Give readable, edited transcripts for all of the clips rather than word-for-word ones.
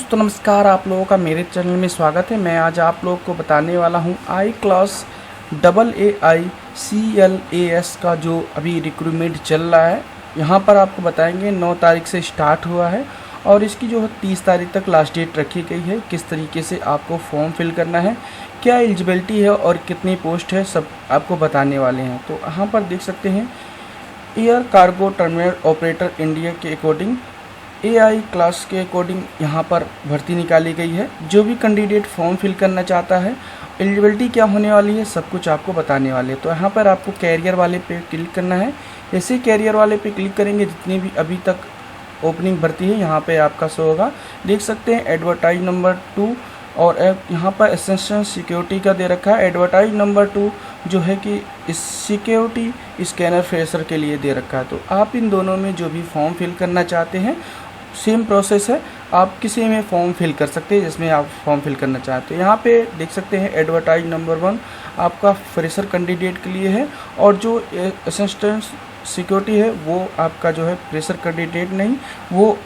दोस्तों नमस्कार, आप लोगों का मेरे चैनल में स्वागत है। मैं आज आप लोगों को बताने वाला हूं आई क्लास AAICLAS का जो अभी रिक्रूटमेंट चल रहा है। यहां पर आपको बताएंगे 9 तारीख से स्टार्ट हुआ है और इसकी जो है 30 तारीख तक लास्ट डेट रखी गई है। किस तरीके से आपको फॉर्म फिल करना है, क्या एलिजिबिलिटी है और कितनी पोस्ट है, सब आपको बताने वाले हैं। तो यहाँ पर देख सकते हैं air cargo terminal operator India के अकॉर्डिंग AI क्लास के अकॉर्डिंग यहाँ पर भर्ती निकाली गई है। जो भी कैंडिडेट फॉर्म फिल करना चाहता है, एलिजिबिलिटी क्या होने वाली है, सब कुछ आपको बताने वाले हैं। तो यहाँ पर आपको कैरियर वाले पे क्लिक करना है। ऐसे कैरियर वाले पे क्लिक करेंगे, जितनी भी अभी तक ओपनिंग भर्ती है यहाँ पे आपका शो होगा। देख सकते हैं एडवर्टाइज नंबर 2 और यहाँ पर एसेंशियल सिक्योरिटी का दे रखा है। एडवर्टाइज नंबर 2 जो है कि इस सिक्योरिटी स्कैनर फ्रेशर के लिए दे रखा है। तो आप इन दोनों में जो भी फॉर्म फिल करना चाहते हैं, सेम प्रोसेस है, आप किसी में फॉर्म फिल कर सकते हैं जिसमें आप फॉर्म फिल करना चाहते हैं। यहाँ पे देख सकते हैं एडवर्टाइज नंबर 1 आपका फ्रेशर कैंडिडेट के लिए है और जो असिस्टेंट सिक्योरिटी है वो आपका जो है फ्रेशर कैंडिडेट नहीं, वो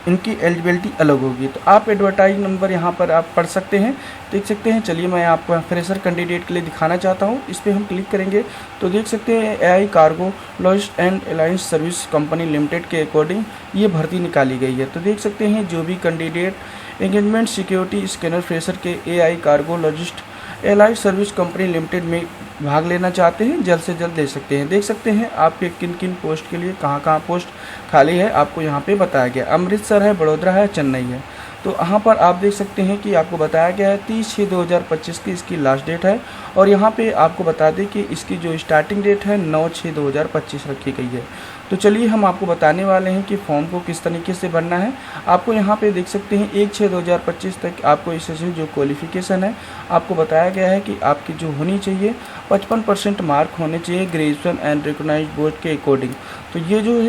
इनकी एलिजिबिलिटी अलग होगी। तो आप एडवर्टाइज नंबर यहाँ पर आप पढ़ सकते हैं, देख सकते हैं। चलिए मैं आपको फ्रेशर कैंडिडेट के लिए दिखाना चाहता हूँ। इस पर हम क्लिक करेंगे तो देख सकते हैं AI कार्गो लॉजिस्ट and alliance service company limited के अकॉर्डिंग ये भर्ती निकाली गई है। तो देख सकते हैं जो भी candidate engagement security scanner fresher के AI कार्गो लॉजिस्ट एलाइंस सर्विस कंपनी लिमिटेड में भाग लेना चाहते हैं, जल्द से जल्द ले सकते हैं। देख सकते हैं आपके किन किन पोस्ट के लिए कहाँ पोस्ट खाली है, आपको यहाँ पे बताया गया। अमृतसर है, बड़ौदा है, चेन्नई है। तो यहाँ पर आप देख सकते हैं कि आपको बताया गया है 30/6/2025 की इसकी लास्ट डेट है और यहाँ पे आपको बता दें कि इसकी जो स्टार्टिंग डेट है 9/6/2025 रखी गई है। तो चलिए हम आपको बताने वाले हैं कि फॉर्म को किस तरीके से भरना है। आपको यहाँ पे देख सकते हैं 1/6/2025 तक आपको इससे जो क्वालिफिकेशन है आपको बताया गया है कि आपकी जो होनी चाहिए 55% मार्क होने चाहिए ग्रेजुएशन एंड रिकॉग्नाइज्ड बोर्ड के अकॉर्डिंग। तो ये जो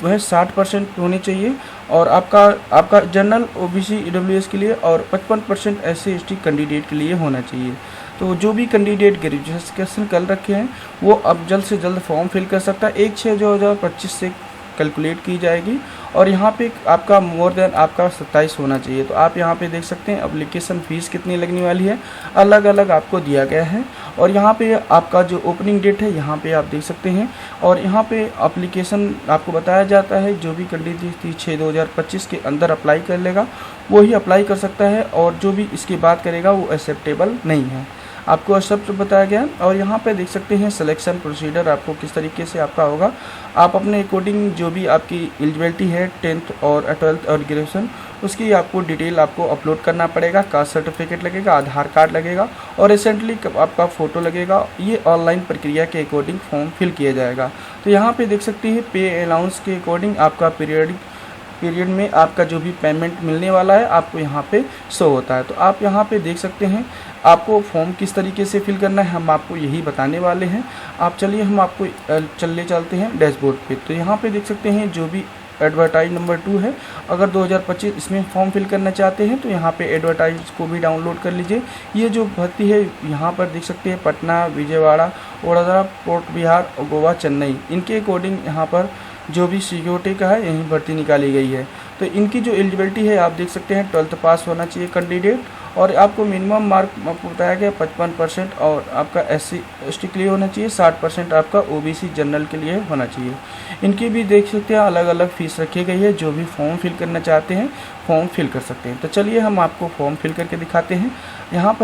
है 60% होने चाहिए और आपका जनरल OBC EWS के लिए और 55% SC/ST कैंडिडेट के लिए होना चाहिए। तो जो भी कैंडिडेट ग्रेजुएशन कर रखे हैं वो अब जल्द से जल्द फॉर्म फिल कर सकता है। 1/6/2025 से कैलकुलेट की जाएगी और यहाँ पे आपका मोर देन आपका 27 होना चाहिए। तो आप यहाँ पे देख सकते हैं एप्लीकेशन फ़ीस कितनी लगने वाली है, अलग अलग आपको दिया गया है। और यहाँ पे आपका जो ओपनिंग डेट है यहाँ पे आप देख सकते हैं और यहाँ पे एप्लीकेशन आपको बताया जाता है जो भी कैंडिडेट 6/2025 के अंदर अप्लाई कर लेगा वो ही अप्लाई कर सकता है और जो भी इसकी बात करेगा वो एक्सेप्टेबल नहीं है, आपको एक्सेप्ट बताया गया। और यहाँ पे देख सकते हैं सिलेक्शन प्रोसीजर आपको किस तरीके से आपका होगा। आप अपने अकॉर्डिंग जो भी आपकी एलिजिबिलिटी है 10th और 12th और ग्रेजुएशन उसकी आपको डिटेल आपको अपलोड करना पड़ेगा। कास्ट सर्टिफिकेट लगेगा, आधार कार्ड लगेगा और रिसेंटली आपका फ़ोटो लगेगा। ये ऑनलाइन प्रक्रिया के अकॉर्डिंग फॉर्म फिल किया जाएगा। तो यहाँ पे देख सकते हैं पे अलाउंस के अकॉर्डिंग आपका पीरियड में आपका जो भी पेमेंट मिलने वाला है आपको यहाँ पे शो होता है। तो आप यहाँ पे देख सकते हैं आपको फॉर्म किस तरीके से फिल करना है, हम आपको यही बताने वाले हैं। आप चलिए हम आपको चलते हैं डैशबोर्ड पे। तो यहाँ पे देख सकते हैं जो भी एडवर्टाइज नंबर 2 है, अगर 2025 इसमें फॉर्म फिल करना चाहते हैं तो यहाँ पे एडवर्टाइज को भी डाउनलोड कर लीजिए। ये जो भर्ती है यहाँ पर देख सकते हैं पटना, विजयवाड़ा, वडोदरा, पोर्ट बिहार, गोवा, चेन्नई, इनके अकॉर्डिंग यहाँ पर जो भी सिक्योरिटी का है यहीं भर्ती निकाली गई है। तो इनकी जो एलिजिबिलिटी है आप देख सकते हैं 12th पास होना चाहिए कैंडिडेट और आपको मिनिमम मार्क आपको बताया गया 55% और आपका SC/ST के लिए होना चाहिए, 60% आपका OBC जनरल के लिए होना चाहिए। इनकी भी देख सकते हैं अलग अलग फ़ीस रखी गई है। जो भी फॉर्म फिल करना चाहते हैं फॉर्म फिल कर सकते हैं। तो चलिए हम आपको फॉर्म फिल करके दिखाते हैं। यहाँ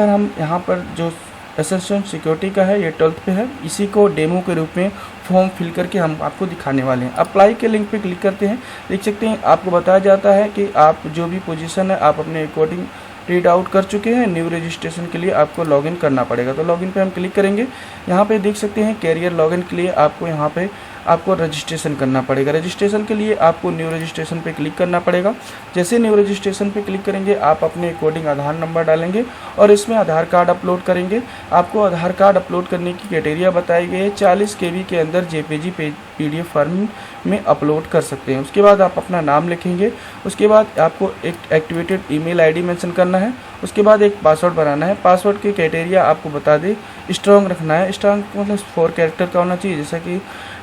पर जो एसेंशियल सिक्योरिटी का है ये 12th पे है, इसी को डेमो के रूप में फॉर्म फिल करके हम आपको दिखाने वाले हैं। अप्लाई के लिंक पे क्लिक करते हैं, देख सकते हैं आपको बताया जाता है कि आप जो भी पोजीशन है आप अपने अकॉर्डिंग रीड आउट कर चुके हैं। न्यू रजिस्ट्रेशन के लिए आपको लॉगिन करना पड़ेगा। तो लॉगिन पे हम क्लिक करेंगे। यहाँ पे देख सकते हैं कैरियर लॉगिन के लिए आपको यहाँ पे आपको रजिस्ट्रेशन करना पड़ेगा। रजिस्ट्रेशन के लिए आपको न्यू रजिस्ट्रेशन पे क्लिक करना पड़ेगा। जैसे न्यू रजिस्ट्रेशन पे क्लिक करेंगे आप अपने अकॉर्डिंग आधार नंबर डालेंगे और इसमें आधार कार्ड अपलोड करेंगे। आपको आधार कार्ड अपलोड करने की क्राइटेरिया बताई गई है, 40 KB के अंदर JPG PDF फॉर्म में अपलोड कर सकते हैं। उसके बाद आप अपना नाम लिखेंगे, उसके बाद आपको एक एक्टिवेटेड ईमेल ID मेंशन करना है, उसके बाद एक पासवर्ड बनाना है। पासवर्ड की क्राइटेरिया आपको बता दें, स्ट्रॉन्ग रखना है। स्ट्रॉन्ग मतलब 4 कैरेक्टर का होना चाहिए, जैसा कि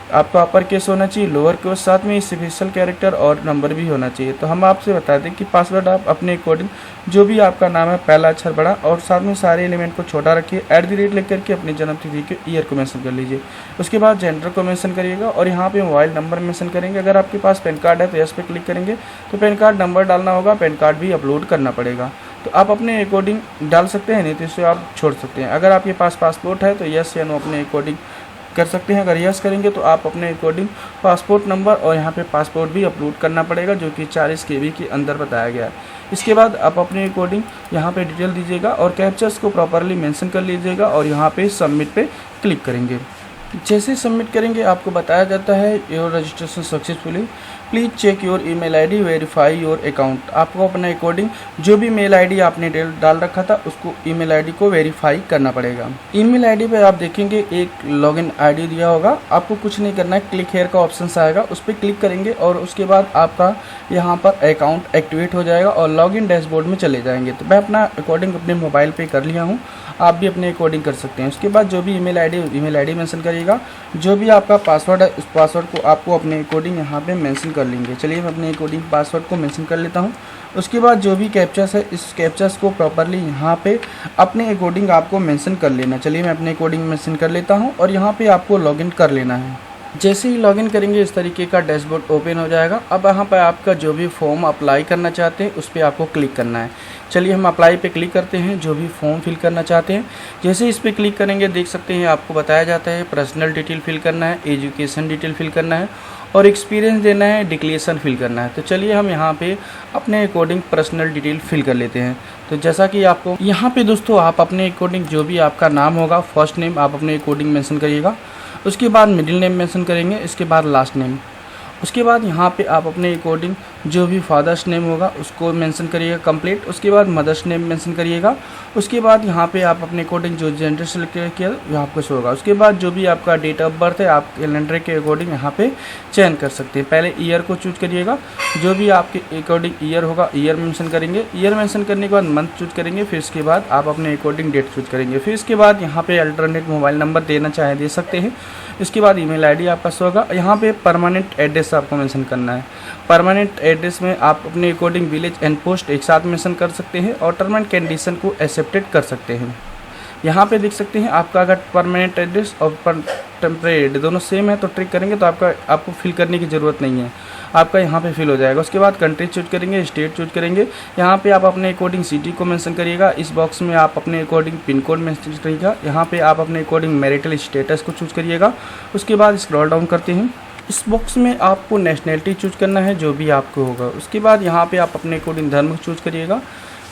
आपका अपर केस होना चाहिए, लोअर केस, साथ में स्पेशल कैरेक्टर और नंबर भी होना चाहिए। तो हम आपसे बता दें कि पासवर्ड आप अपने अकॉर्डिंग जो भी आपका नाम है पहला अक्षर बड़ा और साथ में सारे एलिमेंट को छोटा रखिए। @ लिख करके अपनी जन्म तिथि के ईयर को मेंशन कर लीजिए। उसके बाद जेंडर को मेंशन करिएगा और यहाँ पे मोबाइल नंबर मेंशन करेंगे। अगर आपके पास पैन कार्ड है तो यस पे क्लिक करेंगे तो पैन कार्ड नंबर डालना होगा, पैन कार्ड भी अपलोड करना पड़ेगा। तो आप अपने अकॉर्डिंग डाल सकते हैं, नहीं तो इसे आप छोड़ सकते हैं। अगर आपके पास पासपोर्ट है तो यस या नो अपने अकॉर्डिंग कर सकते हैं। अगर यस करेंगे तो आप अपने अकॉर्डिंग पासपोर्ट नंबर और यहाँ पे पासपोर्ट भी अपलोड करना पड़ेगा, जो कि 40 KB के अंदर बताया गया है। इसके बाद आप अपने अकॉर्डिंग यहाँ पे डिटेल दीजिएगा और कैप्चर्स को प्रॉपरली मेंशन कर लीजिएगा और यहाँ पे सबमिट पे क्लिक करेंगे। जैसे सबमिट करेंगे आपको बताया जाता है your registration successfully, please check your email ID, verify your account. आपको अपने अकॉर्डिंग जो भी मेल आईडी आपने डाल रखा था उसको ईमेल आईडी को वेरीफाई करना पड़ेगा। ईमेल आईडी पे आप देखेंगे एक लॉगिन आईडी दिया होगा, आपको कुछ नहीं करना है, क्लिक हेयर का ऑप्शन आएगा, उस पर क्लिक करेंगे और उसके बाद आपका यहाँ पर अकाउंट एक्टिवेट हो जाएगा और लॉगिन डैशबोर्ड में चले जाएंगे। तो मैं अपना अकॉर्डिंग अपने मोबाइल पे कर लिया हूँ, आप भी अपने अकॉर्डिंग कर सकते हैं। उसके बाद जो भी ईमेल आईडी मेंशन करिएगा, जो भी आपका पासवर्ड है उस पासवर्ड को आपको अपने अकॉर्डिंग यहाँ पे मेंशन कर लेंगे। चलिए मैं अपने अकॉर्डिंग पासवर्ड को मेंशन कर लेता हूँ। उसके बाद जो भी कैप्चर्स है इस कैप्चर्स को प्रॉपरली यहाँ पे अपने अकॉर्डिंग आपको मेंशन कर लेना। चलिए मैं अपने अकॉर्डिंग मेंशन कर लेता हूँ और यहाँ पे आपको लॉगिन कर लेना है। जैसे ही लॉगिन करेंगे इस तरीके का डैशबोर्ड ओपन हो जाएगा। अब यहाँ पर आपका जो भी फॉर्म अप्लाई करना चाहते हैं उस पर आपको क्लिक करना है। चलिए हम अप्लाई पे क्लिक करते हैं, जो भी फॉर्म फिल करना चाहते हैं। जैसे इस पर क्लिक करेंगे देख सकते हैं आपको बताया जाता है पर्सनल डिटेल फिल करना है, एजुकेशन डिटेल फिल करना है और एक्सपीरियंस देना है, डिक्लेरेशन फिल करना है। तो चलिए हम यहाँ पे अपने अकॉर्डिंग पर्सनल डिटेल फिल कर लेते हैं। तो जैसा कि आपको यहाँ पे दोस्तों आप अपने अकॉर्डिंग जो भी आपका नाम होगा, फर्स्ट नेम आप अपने अकॉर्डिंग मेंशन करिएगा, उसके बाद मिडिल नेम मेंशन करेंगे, इसके बाद लास्ट नेम। उसके बाद यहाँ पे आप अपने अकॉर्डिंग जो भी फादर्स नेम होगा उसको मेंशन करिएगा कंप्लीट। उसके बाद मदर्स नेम मेंशन करिएगा। उसके बाद यहाँ पे आप अपने अकॉर्डिंग जो जेंडर सेलेक्ट किया वो आपको शो होगा। उसके बाद जो भी आपका डेट ऑफ बर्थ है आप कैलेंडर के अकॉर्डिंग यहाँ पे चयन कर सकते हैं। पहले ईयर को चूज करिएगा, जो भी आपके अकॉर्डिंग ईयर होगा ईयर मेंशन करेंगे। ईयर मेंशन करने के बाद मंथ चूज करेंगे, फिर इसके बाद आप अपने अकॉर्डिंग डेट चूज करेंगे। फिर इसके बाद यहाँ पे अल्टरनेट मोबाइल नंबर देना चाहे दे सकते हैं। इसके बाद ईमेल आईडी आपका शो होगा। यहाँ पे परमानेंट एड्रेस आपको मेंशन करना है। परमानेंट एड्रेस में आप अपने अकॉर्डिंग विलेज एंड पोस्ट एक साथ मेंशन कर सकते हैं और टर्म एंड कंडीशन को एक्सेप्टेड कर सकते हैं। यहाँ पे देख सकते हैं आपका अगर परमानेंट एड्रेस और टेम्परेरी दोनों सेम है तो ट्रिक करेंगे तो आपको फिल करने की ज़रूरत नहीं है, आपका यहाँ पे फिल हो जाएगा। उसके बाद कंट्री चूज करेंगे, स्टेट चूज करेंगे। यहाँ पे आप अपने अकॉर्डिंग सिटी को मेंशन करिएगा। इस बॉक्स में आप अपने अकॉर्डिंग पिन कोड मेंशन करिएगा। यहाँ पे आप अपने अकॉर्डिंग मैरिटल स्टेटस को चूज करिएगा। उसके बाद स्क्रॉल डाउन करते हैं, इस बॉक्स में आपको नेशनैलिटी चूज करना है जो भी आपको होगा। उसके बाद यहाँ पे आप अपने अकॉर्डिंग धर्म चूज करिएगा।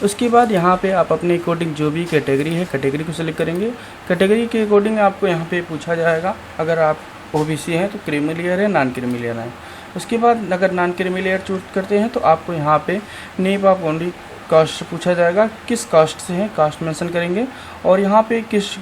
उसके बाद यहाँ पे आप अपने अकॉर्डिंग जो भी कैटेगरी है कैटेगरी को सिलेक्ट करेंगे। कैटेगरी के अकॉर्डिंग आपको यहाँ पे पूछा जाएगा, अगर आप OBC हैं तो क्रीमी लेयर है, नॉन क्रीमी लेयर है। उसके बाद अगर नॉन क्रीमी लेयर चूज करते हैं तो आपको यहाँ पे नेम ऑफ ओनली कास्ट पूछा जाएगा, किस कास्ट से हैं कास्ट मेंशन करेंगे और यहाँ पे किस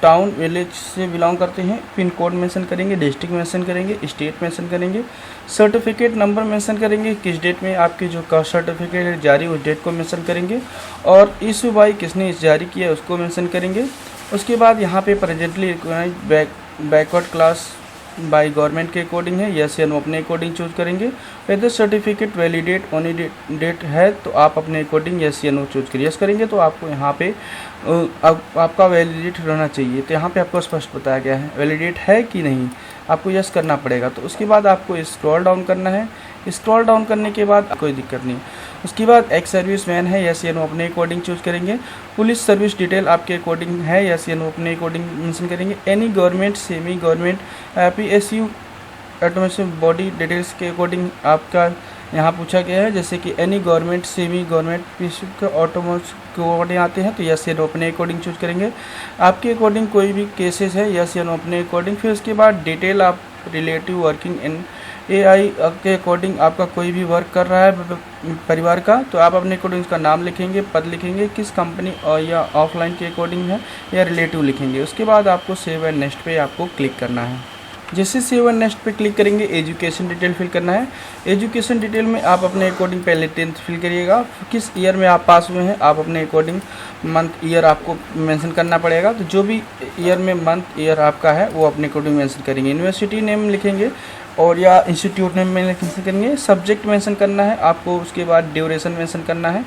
टाउन विलेज से बिलोंग करते हैं, पिन कोड मेंशन करेंगे, डिस्ट्रिक्ट मेंशन करेंगे, स्टेट मेंशन करेंगे, सर्टिफिकेट नंबर मेंशन करेंगे, किस डेट में आपकी जो कास्ट सर्टिफिकेट है जारी उस डेट को मेंशन करेंगे और इशू बाई किसने जारी किया उसको मेंशन करेंगे। उसके बाद यहाँ पे presently recognized backward class by government के अकॉर्डिंग है, यस या नो अपने अकॉर्डिंग चूज करेंगे। Whether certificate validate only date है तो आप अपने अकॉर्डिंग यस या नो चूज करिए। यस करेंगे तो आपको यहाँ पे आपका वैलिडेट रहना चाहिए, तो यहाँ पे आपको स्पष्ट बताया गया है वैलिडेट है कि नहीं, आपको यस करना पड़ेगा। तो उसके बाद आपको स्क्रॉल डाउन करना है। स्क्रॉल डाउन करने के बाद कोई दिक्कत नहीं। उसके बाद एक्स सर्विस मैन है, यस या नो अपने अकॉर्डिंग चूज करेंगे। पुलिस सर्विस डिटेल आपके अकॉर्डिंग है, यस या नो अपने अकॉर्डिंग मेंशन करेंगे। Any government semi government PSU automation body details के अकॉर्डिंग आपका यहाँ पूछा गया है, जैसे कि any government semi government PSU के ऑटोमोस के अकॉर्डिंग आते हैं तो यस या नो अपने अकॉर्डिंग चूज करेंगे। आपके अकॉर्डिंग कोई भी केसेस है यस या नो अपने अकॉर्डिंग। फिर उसके बाद डिटेल आप रिलेटिव वर्किंग इन AI के अकॉर्डिंग आपका कोई भी वर्क कर रहा है परिवार का तो आप अपने अकॉर्डिंग उसका नाम लिखेंगे, पद लिखेंगे, किस कंपनी और या ऑफलाइन के अकॉर्डिंग है या रिलेटिव लिखेंगे। उसके बाद आपको सेव एंड नेक्स्ट पे आपको क्लिक करना है। जैसे सेव एंड नेक्स्ट पे क्लिक करेंगे एजुकेशन डिटेल फिल करना है। एजुकेशन डिटेल में आप अपने अकॉर्डिंग पहले 10th फिल करिएगा, किस ईयर में आप पास हुए हैं आप अपने अकॉर्डिंग मंथ ईयर आपको मेंशन करना पड़ेगा। तो जो भी ईयर में मंथ ईयर आपका है वो अपने अकॉर्डिंग मेंशन करेंगे। यूनिवर्सिटी नेम लिखेंगे और या इंस्टीट्यूट नेम में मेंशन करेंगे। सब्जेक्ट मेंशन करना है आपको, उसके बाद ड्यूरेशन मेंशन करना है।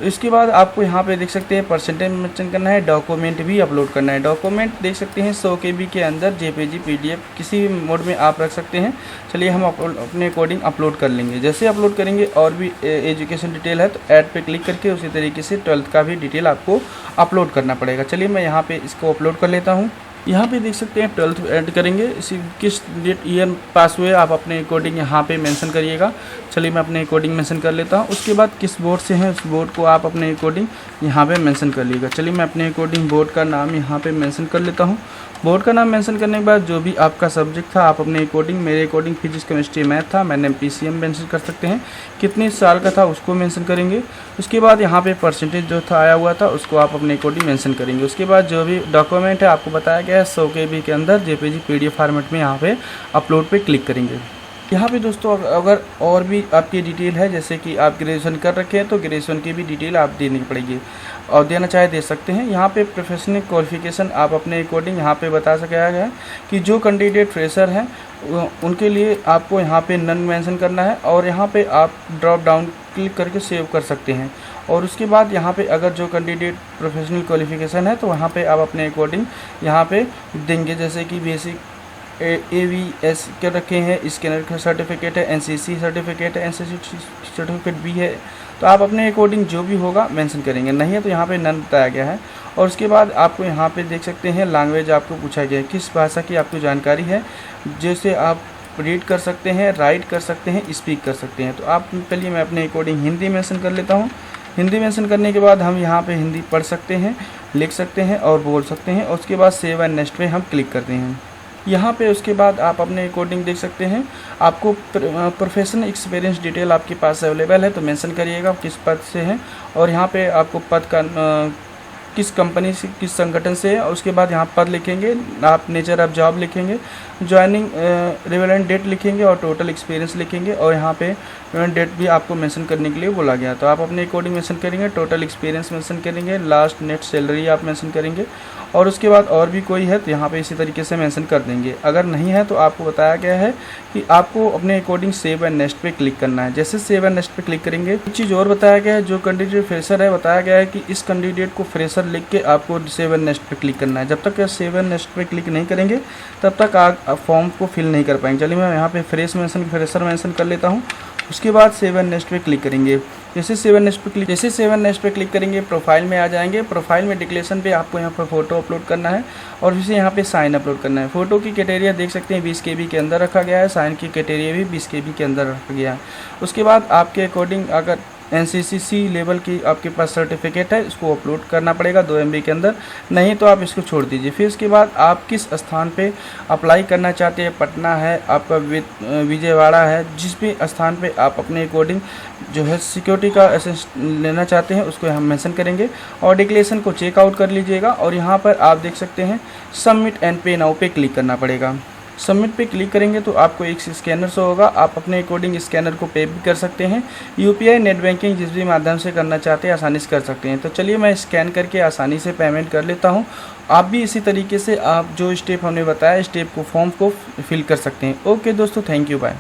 इसके बाद आपको यहाँ पे देख सकते हैं परसेंटेज मेंशन करना है। डॉक्यूमेंट भी अपलोड करना है। डॉक्यूमेंट देख सकते हैं 100 KB के अंदर JPG PDF किसी भी मोड में आप रख सकते हैं। चलिए हम अपने अकॉर्डिंग अपलोड कर लेंगे। जैसे अपलोड करेंगे और भी एजुकेशन डिटेल है तो ऐड पे क्लिक करके उसी तरीके से 12th का भी डिटेल आपको अपलोड करना पड़ेगा। चलिए मैं यहाँ पे इसको अपलोड कर लेता हूँ। यहाँ पे देख सकते हैं 12th ऐड करेंगे, इसी किस डेट ईयर पास हुए आप अपने अकॉर्डिंग यहाँ पे मेंशन करिएगा। चलिए मैं अपने अकॉर्डिंग मेंशन कर लेता हूँ। उसके बाद किस बोर्ड से हैं उस बोर्ड को आप अपने अकॉर्डिंग यहाँ पे मेंशन कर लीजिएगा। चलिए मैं अपने अकॉर्डिंग बोर्ड का नाम यहाँ पे मेंशन कर लेता हूँ। बोर्ड का नाम मेंशन करने के बाद जो भी आपका सब्जेक्ट था आप अपने अकॉर्डिंग, मेरे अकॉर्डिंग फिजिक्स केमिस्ट्री मैथ था, मैंने PCM मेंशन कर सकते हैं। कितने साल का था उसको मेंशन करेंगे। उसके बाद यहाँ पे परसेंटेज जो था आया हुआ था उसको आप अपने अकॉर्डिंग मेंशन करेंगे। उसके बाद जो भी डॉक्यूमेंट है आपको बताया गया है 100 KB के अंदर JPG PDF फॉर्मेट में यहाँ पे अपलोड पे क्लिक करेंगे। यहाँ पे दोस्तों अगर और भी आपकी डिटेल है, जैसे कि आप ग्रेजुएशन कर रखे हैं तो ग्रेजुएशन की भी डिटेल आप देनी पड़ेगी और देना चाहे दे सकते हैं। यहाँ पे प्रोफेशनल क्वालिफिकेशन आप अपने अकॉर्डिंग यहाँ पे बता सका गया है कि जो कैंडिडेट फ्रेशर हैं उनके लिए आपको यहाँ पे नन मेंशन करना है और यहाँ पे आप ड्रॉप डाउन क्लिक करके सेव कर सकते हैं। और उसके बाद यहाँ पे अगर जो कैंडिडेट प्रोफेशनल क्वालिफिकेशन है तो वहाँ पे आप अपने अकॉर्डिंग यहाँ पे देंगे, जैसे कि बेसिक AVS के रखे हैं, स्कैनर का सर्टिफिकेट है, NCC सर्टिफिकेट है, NCC सर्टिफिकेट भी है। तो आप अपने अकॉर्डिंग जो भी होगा मेंशन करेंगे, नहीं है तो यहाँ पे नन बताया गया है। और उसके बाद आपको यहाँ पे देख सकते हैं लैंग्वेज आपको पूछा गया है किस भाषा की आपको जानकारी है, जैसे आप रीड कर सकते हैं, राइट कर सकते हैं, स्पीक कर सकते हैं। तो आप चलिए मैं अपने अकॉर्डिंग हिंदी मेंशन कर लेता हूँ। हिंदी मेंशन करने के बाद हम यहाँ पे हिंदी पढ़ सकते हैं, लिख सकते हैं और बोल सकते हैं। और उसके बाद सेव एंड नेक्स्ट पे हम क्लिक करते हैं। यहाँ पे उसके बाद आप अपने अकॉर्डिंग देख सकते हैं आपको प्रोफेशनल एक्सपीरियंस डिटेल आपके पास अवेलेबल है तो मेंशन करिएगा किस पद से है और यहाँ पे आपको पद का किस कंपनी से, किस संगठन से है। और उसके बाद यहाँ पद लिखेंगे, आप नेचर ऑफ जॉब लिखेंगे, ज्वाइनिंग रिलेवेंट डेट लिखेंगे और टोटल एक्सपीरियंस लिखेंगे। और यहाँ पे डेट भी आपको मेंशन करने के लिए बोला गया तो आप अपने अकॉर्डिंग मेंशन करेंगे। टोटल एक्सपीरियंस मेंशन करेंगे, लास्ट नेट सैलरी आप मेंशन करेंगे। और उसके बाद और भी कोई है तो यहाँ पे इसी तरीके से मेंशन कर देंगे। अगर नहीं है तो आपको बताया गया है कि आपको अपने अकॉर्डिंग सेव एंड नेक्स्ट पे क्लिक करना है। जैसे सेव एंड नेक्स्ट पे क्लिक करेंगे एक चीज़ और बताया गया है, जो कैंडिडेट फ्रेशर है बताया गया है कि इस कैंडिडेट को फ्रेशर लिख के आपको सेव एंड नेक्स्ट पे क्लिक करना है। जब तक सेव एंड नेक्स्ट पे क्लिक नहीं करेंगे तब तक आप फॉर्म को फिल नहीं कर पाएंगे। चलिए मैं यहाँ पे फ्रेशर मेंशन कर लेता हूँ। उसके बाद सेव एंड नेक्स्ट पे क्लिक करेंगे। जैसे सेव एंड नेक्स्ट पे क्लिक करेंगे प्रोफाइल में आ जाएंगे। प्रोफाइल में डिक्लेरेशन पे आपको यहाँ पर फोटो अपलोड करना है और फिर यहाँ पे साइन अपलोड करना है। फोटो की क्राइटेरिया देख सकते हैं 20 KB के अंदर रखा गया है, साइन की क्राइटेरिया भी 20 KB के अंदर रखा गया है। उसके बाद आपके अकॉर्डिंग अगर NCC लेवल की आपके पास सर्टिफिकेट है इसको अपलोड करना पड़ेगा 2 MB के अंदर, नहीं तो आप इसको छोड़ दीजिए। फिर उसके बाद आप किस स्थान पे अप्लाई करना चाहते हैं, पटना है आपका, विजयवाड़ा है, जिस भी स्थान पे आप अपने अकॉर्डिंग जो है सिक्योरिटी का एसेस लेना चाहते हैं उसको हम मेंशन करेंगे और डिक्लेरेशन को चेकआउट कर लीजिएगा। और यहाँ पर आप देख सकते हैं सबमिट एंड पे नाउ पे क्लिक करना पड़ेगा। सबमिट पे क्लिक करेंगे तो आपको एक स्कैनर शो होगा, आप अपने अकॉर्डिंग स्कैनर को पे भी कर सकते हैं। UPI नेट बैंकिंग जिस भी माध्यम से करना चाहते हैं आसानी से कर सकते हैं। तो चलिए मैं स्कैन करके आसानी से पेमेंट कर लेता हूं। आप भी इसी तरीके से आप जो स्टेप हमने बताया स्टेप को फॉर्म को फिल कर सकते हैं। ओके दोस्तों, थैंक यू, बाय।